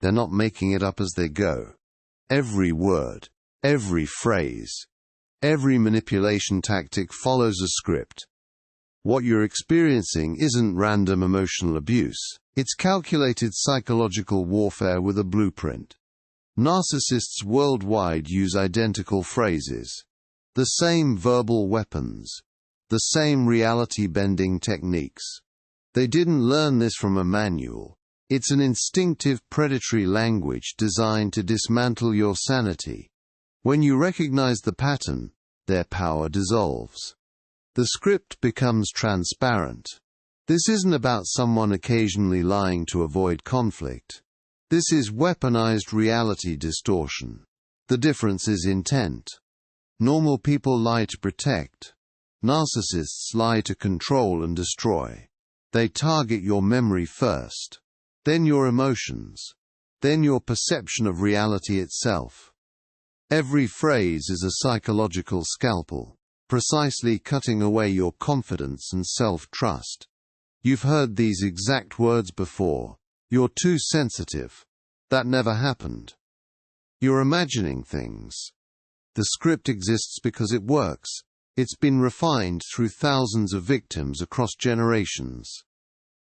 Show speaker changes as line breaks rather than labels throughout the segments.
They're not making it up as they go. Every word, every phrase, every manipulation tactic follows a script. What you're experiencing isn't random emotional abuse. It's calculated psychological warfare with a blueprint. Narcissists worldwide use identical phrases, the same verbal weapons, the same reality-bending techniques. They didn't learn this from a manual. It's an instinctive predatory language designed to dismantle your sanity. When you recognize the pattern, their power dissolves. The script becomes transparent. This isn't about someone occasionally lying to avoid conflict. This is weaponized reality distortion. The difference is intent. Normal people lie to protect. Narcissists lie to control and destroy. They target your memory first, then your emotions, then your perception of reality itself. Every phrase is a psychological scalpel, precisely cutting away your confidence and self-trust. You've heard these exact words before. You're too sensitive. That never happened. You're imagining things. The script exists because it works. It's been refined through thousands of victims across generations.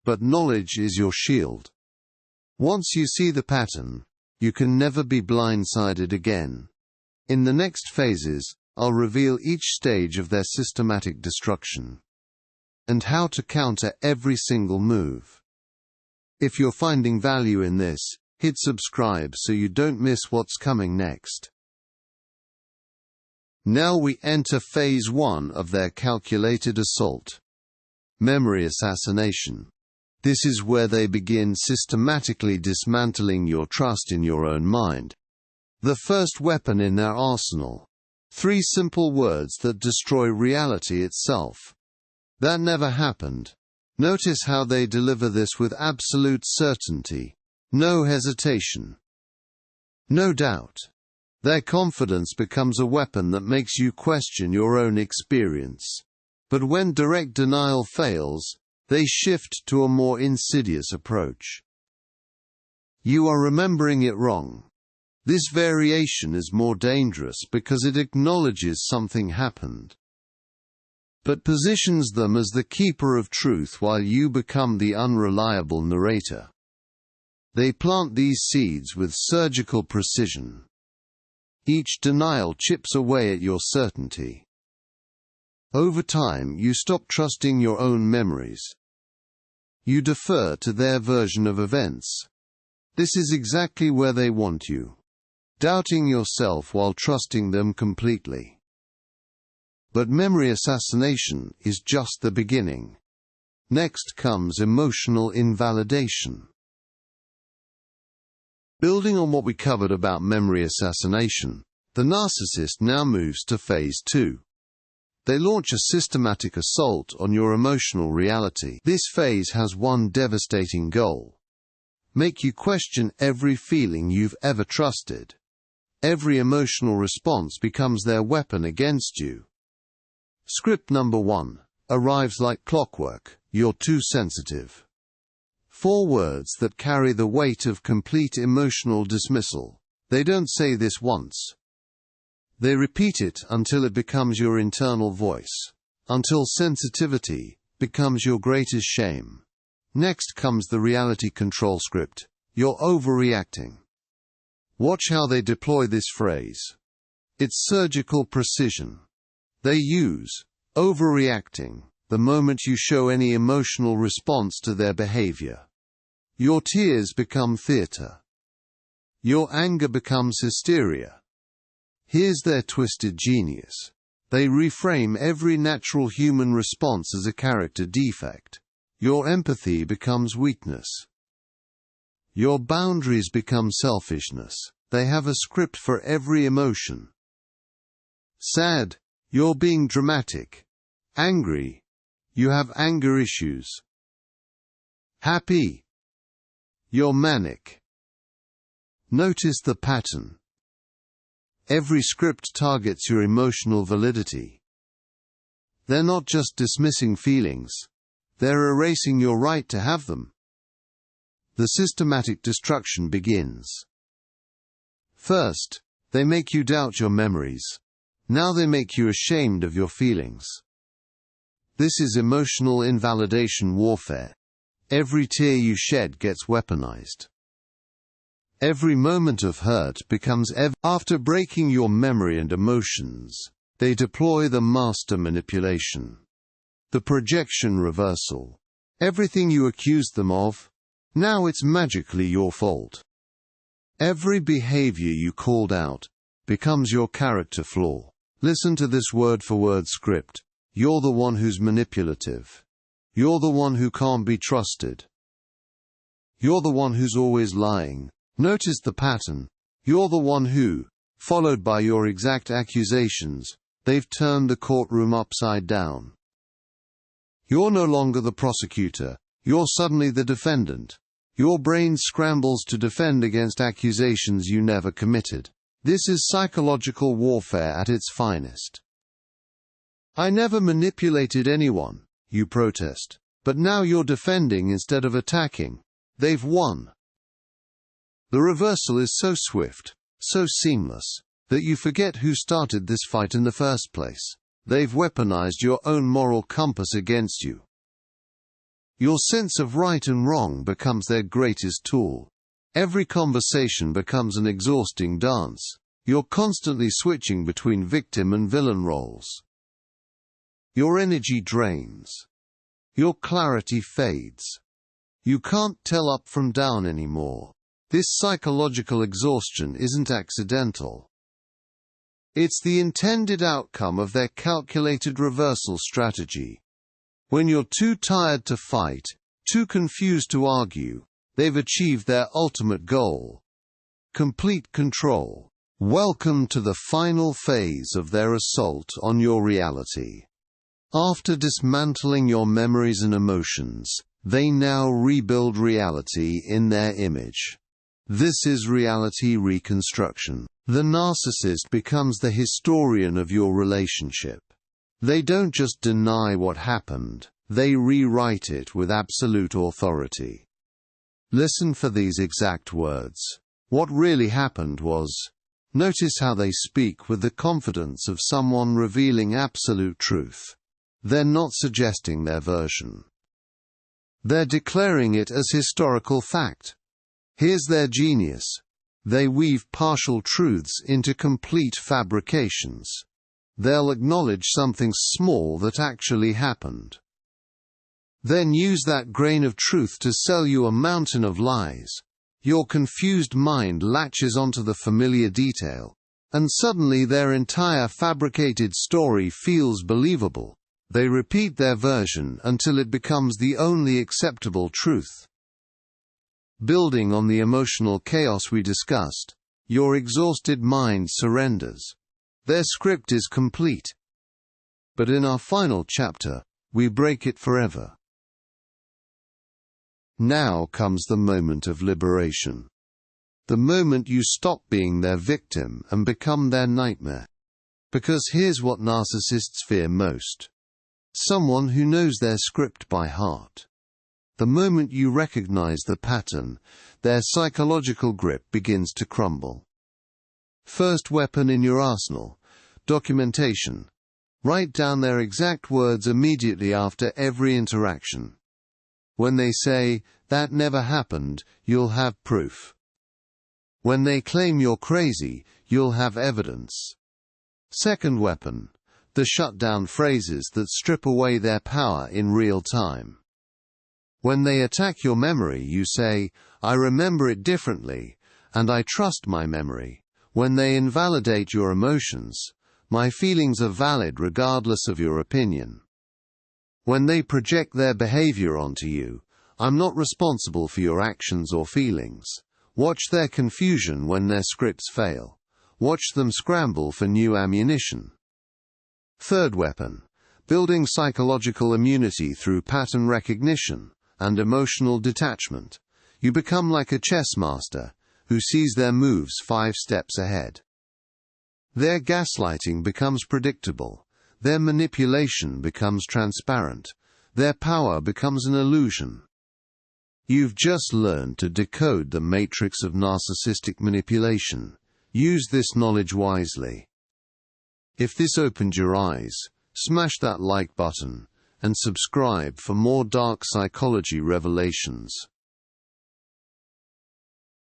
But knowledge is your shield. Once you see the pattern, you can never be blindsided again. In the next phases, I'll reveal each stage of their systematic destruction, and how to counter every single move. If you're finding value in this, hit subscribe so you don't miss what's coming next. Now we enter phase 1 of their calculated assault. Memory assassination. This is where they begin systematically dismantling your trust in your own mind. The first weapon in their arsenal. 3 simple words that destroy reality itself. That never happened. Notice how they deliver this with absolute certainty. No hesitation. No doubt. Their confidence becomes a weapon that makes you question your own experience. But when direct denial fails, they shift to a more insidious approach. You are remembering it wrong. This variation is more dangerous because it acknowledges something happened, but positions them as the keeper of truth while you become the unreliable narrator. They plant these seeds with surgical precision. Each denial chips away at your certainty. Over time, you stop trusting your own memories. You defer to their version of events. This is exactly where they want you. Doubting yourself while trusting them completely. But memory assassination is just the beginning. Next comes emotional invalidation. Building on what we covered about memory assassination, the narcissist now moves to phase 2. They launch a systematic assault on your emotional reality. This phase has one devastating goal: make you question every feeling you've ever trusted. Every emotional response becomes their weapon against you. Script number 1 arrives like clockwork. You're too sensitive. 4 words that carry the weight of complete emotional dismissal. They don't say this once. They repeat it until it becomes your internal voice, until sensitivity becomes your greatest shame. Next comes the reality control script. You're overreacting. Watch how they deploy this phrase. It's surgical precision. They use overreacting the moment you show any emotional response to their behavior. Your tears become theater. Your anger becomes hysteria. Here's their twisted genius. They reframe every natural human response as a character defect. Your empathy becomes weakness. Your boundaries become selfishness. They have a script for every emotion. Sad, you're being dramatic. Angry, you have anger issues. Happy, you're manic. Notice the pattern. Every script targets your emotional validity. They're not just dismissing feelings. They're erasing your right to have them. the systematic destruction begins. First, they make you doubt your memories. Now they make you ashamed of your feelings. This is emotional invalidation warfare. Every tear you shed gets weaponized. Every moment of hurt becomes after breaking your memory and emotions, they deploy the master manipulation. The projection reversal. Everything you accused them of, now it's magically your fault. Every behavior you called out becomes your character flaw. Listen to this word-for-word script. You're the one who's manipulative. You're the one who can't be trusted. You're the one who's always lying. Notice the pattern. You're the one who, followed by your exact accusations, they've turned the courtroom upside down. You're no longer the prosecutor. You're suddenly the defendant. Your brain scrambles to defend against accusations you never committed. This is psychological warfare at its finest. I never manipulated anyone, you protest. But now you're defending instead of attacking. They've won. The reversal is so swift, so seamless, that you forget who started this fight in the first place. They've weaponized your own moral compass against you. Your sense of right and wrong becomes their greatest tool. Every conversation becomes an exhausting dance. You're constantly switching between victim and villain roles. Your energy drains. Your clarity fades. You can't tell up from down anymore. This psychological exhaustion isn't accidental. It's the intended outcome of their calculated reversal strategy. When you're too tired to fight, too confused to argue, they've achieved their ultimate goal. Complete control. Welcome to the final phase of their assault on your reality. After dismantling your memories and emotions, they now rebuild reality in their image. This is reality reconstruction. The narcissist becomes the historian of your relationship. They don't just deny what happened, they rewrite it with absolute authority. Listen for these exact words. What really happened was. Notice how they speak with the confidence of someone revealing absolute truth. They're not suggesting their version. They're declaring it as historical fact. Here's their genius. They weave partial truths into complete fabrications. They'll acknowledge something small that actually happened. Then use that grain of truth to sell you a mountain of lies. Your confused mind latches onto the familiar detail, and suddenly their entire fabricated story feels believable. They repeat their version until it becomes the only acceptable truth. Building on the emotional chaos we discussed, your exhausted mind surrenders. Their script is complete. But in our final chapter, we break it forever. Now comes the moment of liberation. The moment you stop being their victim and become their nightmare. Because here's what narcissists fear most. Someone who knows their script by heart. The moment you recognize the pattern, their psychological grip begins to crumble. First weapon in your arsenal: documentation. Write down their exact words immediately after every interaction. When they say, "That never happened," you'll have proof. When they claim you're crazy, you'll have evidence. Second weapon: the shutdown phrases that strip away their power in real time. When they attack your memory, you say, "I remember it differently, and I trust my memory." When they invalidate your emotions, "My feelings are valid regardless of your opinion." When they project their behavior onto you, "I'm not responsible for your actions or feelings." Watch their confusion when their scripts fail. Watch them scramble for new ammunition. Third weapon: building psychological immunity through pattern recognition and emotional detachment. You become like a chess master who sees their moves 5 steps ahead. Their gaslighting becomes predictable. Their manipulation becomes transparent. Their power becomes an illusion. You've just learned to decode the matrix of narcissistic manipulation. Use this knowledge wisely. If this opened your eyes, smash that like button, and subscribe for more dark psychology revelations.